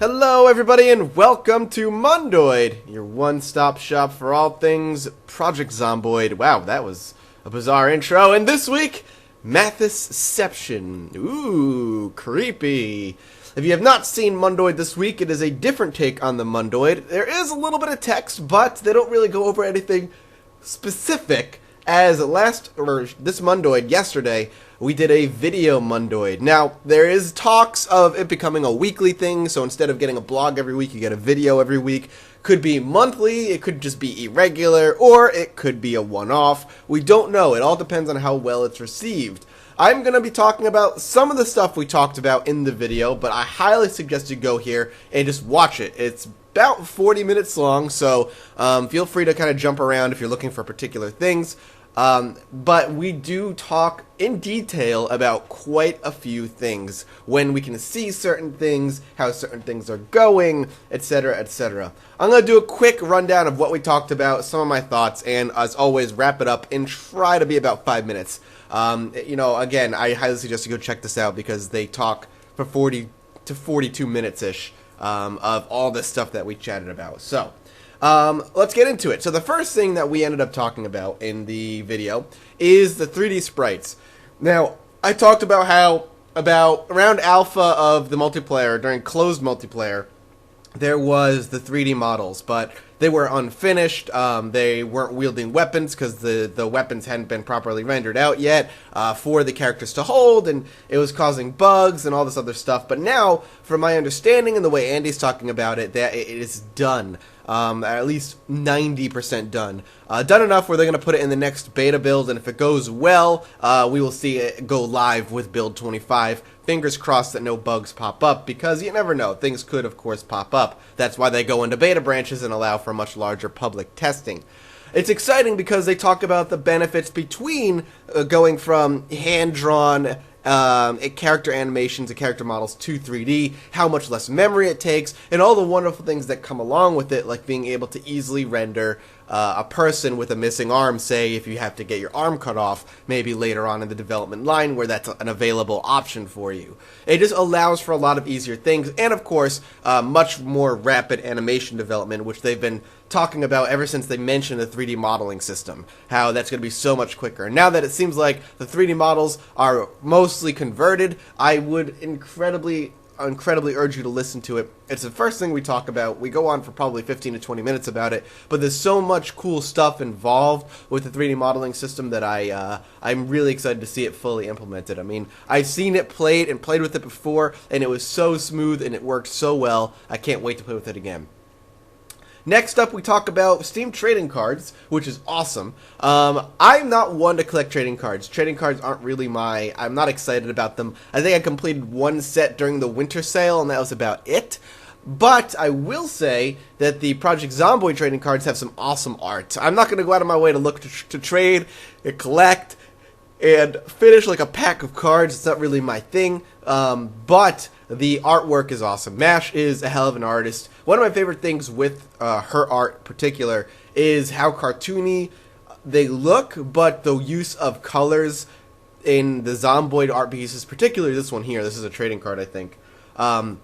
Hello everybody and welcome to Mondoid, your one-stop shop for all things Project Zomboid. Wow, that was a bizarre intro. And this week, Mathisception. Ooh, creepy. If you have not seen Mondoid this week, it is a different take on the Mondoid. There is a little bit of text, but they don't really go over anything specific. As this Mondoid yesterday, we did a video Mondoid. Now, there is talks of it becoming a weekly thing, so instead of getting a blog every week, you get a video every week. Could be monthly, it could just be irregular, or it could be a one-off. We don't know. It all depends on how well it's received. I'm going to be talking about some of the stuff we talked about in the video, but I highly suggest you go here and just watch it. It's about 40 minutes long, so feel free to kind of jump around if you're looking for particular things. But we do talk in detail about quite a few things, when we can see certain things, how certain things are going, etc., etc. I'm going to do a quick rundown of what we talked about, some of my thoughts, and as always, wrap it up and try to be about 5 minutes. Again, I highly suggest you go check this out because they talk for 40 to 42 minutes-ish of all this stuff that we chatted about. So, let's get into it. So the first thing that we ended up talking about in the video is the 3D sprites. Now, I talked about how around alpha of the multiplayer, during closed multiplayer, there was the 3D models, but they were unfinished. They weren't wielding weapons because the weapons hadn't been properly rendered out yet for the characters to hold, and it was causing bugs and all this other stuff. But now, from my understanding and the way Andy's talking about it, that it is done. At least 90% done. Done enough where they're going to put it in the next beta build, and if it goes well, we will see it go live with build 25. Fingers crossed that no bugs pop up, because you never know. Things could, of course, pop up. That's why they go into beta branches and allow for much larger public testing. It's exciting because they talk about the benefits between going from hand-drawn character animations and character models to 3D, how much less memory it takes, and all the wonderful things that come along with it, like being able to easily render a person with a missing arm, say if you have to get your arm cut off, maybe later on in the development line where that's an available option for you. It just allows for a lot of easier things, and of course, much more rapid animation development, which they've been talking about ever since they mentioned the 3D modeling system, how that's going to be so much quicker. And now that it seems like the 3D models are mostly converted, I would incredibly urge you to listen to it. It's the first thing we talk about. We go on for probably 15 to 20 minutes about it, but there's so much cool stuff involved with the 3D modeling system that I'm really excited to see it fully implemented. I mean, I've seen it played with it before, and it was so smooth and it worked so well. I can't wait to play with it again. Next up, we talk about Steam trading cards, which is awesome. I'm not one to collect trading cards. Trading cards aren't really I'm not excited about them. I think I completed one set during the winter sale, and that was about it. But I will say that the Project Zomboid trading cards have some awesome art. I'm not going to go out of my way to look to trade and collect and finish like a pack of cards. It's not really my thing, but the artwork is awesome. Mash is a hell of an artist. One of my favorite things with her art in particular is how cartoony they look, but the use of colors in the Zomboid art pieces, particularly this one here, this is a trading card, I think. The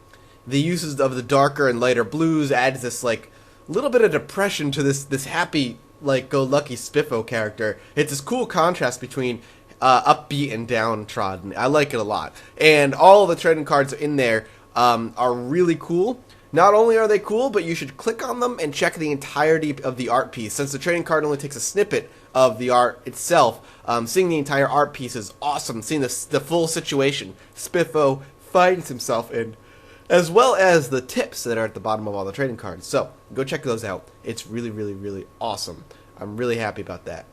uses of the darker and lighter blues adds this like little bit of depression to this happy, like, go-lucky Spiffo character. It's this cool contrast between upbeat and downtrodden. I like it a lot. And all the trading cards in there are really cool. Not only are they cool, but you should click on them and check the entirety of the art piece. Since the trading card only takes a snippet of the art itself, seeing the entire art piece is awesome. Seeing the full situation Spiffo finds himself in, as well as the tips that are at the bottom of all the trading cards. So, go check those out. It's really, really, really awesome. I'm really happy about that.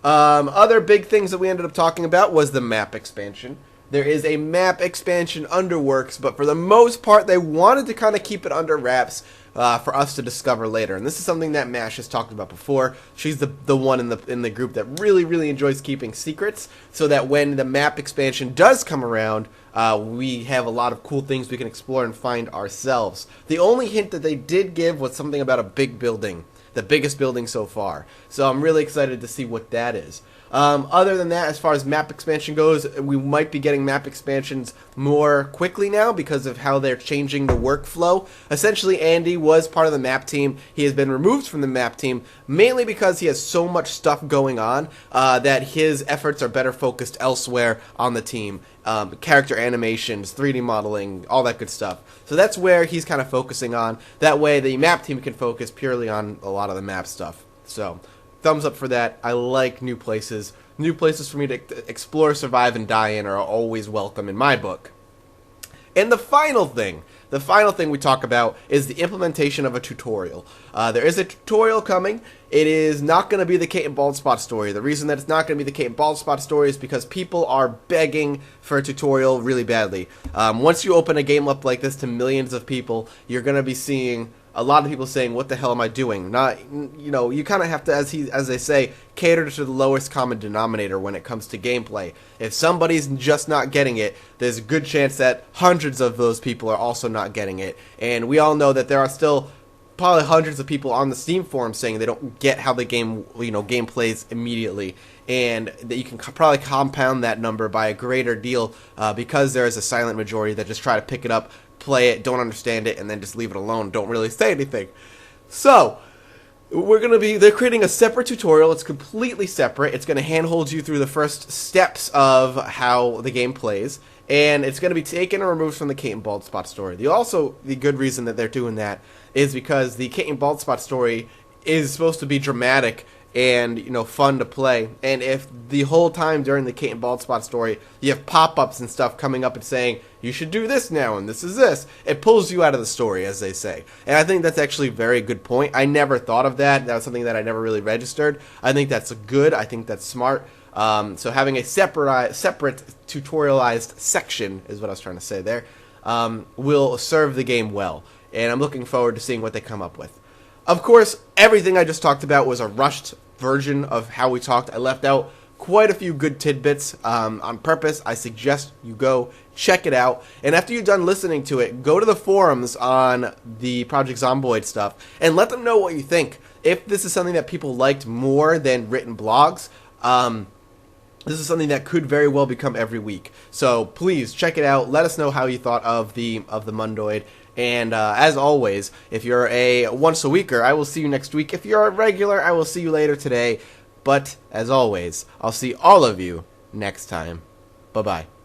Other big things that we ended up talking about was the map expansion. There is a map expansion under works, but for the most part, they wanted to kind of keep it under wraps for us to discover later. And this is something that Mash has talked about before. She's the one in the group that really, really enjoys keeping secrets, so that when the map expansion does come around, we have a lot of cool things we can explore and find ourselves. The only hint that they did give was something about a big building. The biggest building so far. So I'm really excited to see what that is. Other than that, as far as map expansion goes, we might be getting map expansions more quickly now because of how they're changing the workflow. Essentially, Andy was part of the map team. He has been removed from the map team mainly because he has so much stuff going on that his efforts are better focused elsewhere on the team. Character animations, 3D modeling, all that good stuff. So that's where he's kind of focusing on. That way the map team can focus purely on a lot of the map stuff. So thumbs up for that. I like new places. New places for me to explore, survive, and die in are always welcome in my book. And the final thing we talk about is the implementation of a tutorial. There is a tutorial coming. It is not going to be the Kate and Baldspot story. The reason that it's not going to be the Kate and Baldspot story is because people are begging for a tutorial really badly. Once you open a game up like this to millions of people, you're going to be seeing a lot of people saying, "What the hell am I doing?" Not, you kind of have to, as they say, cater to the lowest common denominator when it comes to gameplay. If somebody's just not getting it, there's a good chance that hundreds of those people are also not getting it. And we all know that there are still probably hundreds of people on the Steam forum saying they don't get how the game plays immediately, and that you can probably compound that number by a greater deal because there is a silent majority that just try to pick it up, play it, don't understand it, and then just leave it alone, don't really say anything. So they're creating a separate tutorial. It's completely separate. It's going to handhold you through the first steps of how the game plays, and it's going to be taken and removed from the Kate and Baldspot story. The good reason that they're doing that is because the Kate and Baldspot story is supposed to be dramatic and fun to play, and if the whole time during the Kate and Baldspot story you have pop-ups and stuff coming up and saying you should do this now and this is this, it pulls you out of the story, as they say. And I think that's actually a very good point. I never thought of that. That was something that I never really registered. I think that's good. I think that's smart. So having a separate tutorialized section is what I was trying to say there, will serve the game well, and I'm looking forward to seeing what they come up with. Of course, everything I just talked about was a rushed version of how we talked. I left out quite a few good tidbits on purpose. I suggest you go check it out, and after you're done listening to it, go to the forums on the Project Zomboid stuff and let them know what you think. If this is something that people liked more than written blogs, this is something that could very well become every week. So please check it out. Let us know how you thought of the Mondoid. And as always, if you're a once-a-weeker, I will see you next week. If you're a regular, I will see you later today. But as always, I'll see all of you next time. Bye-bye.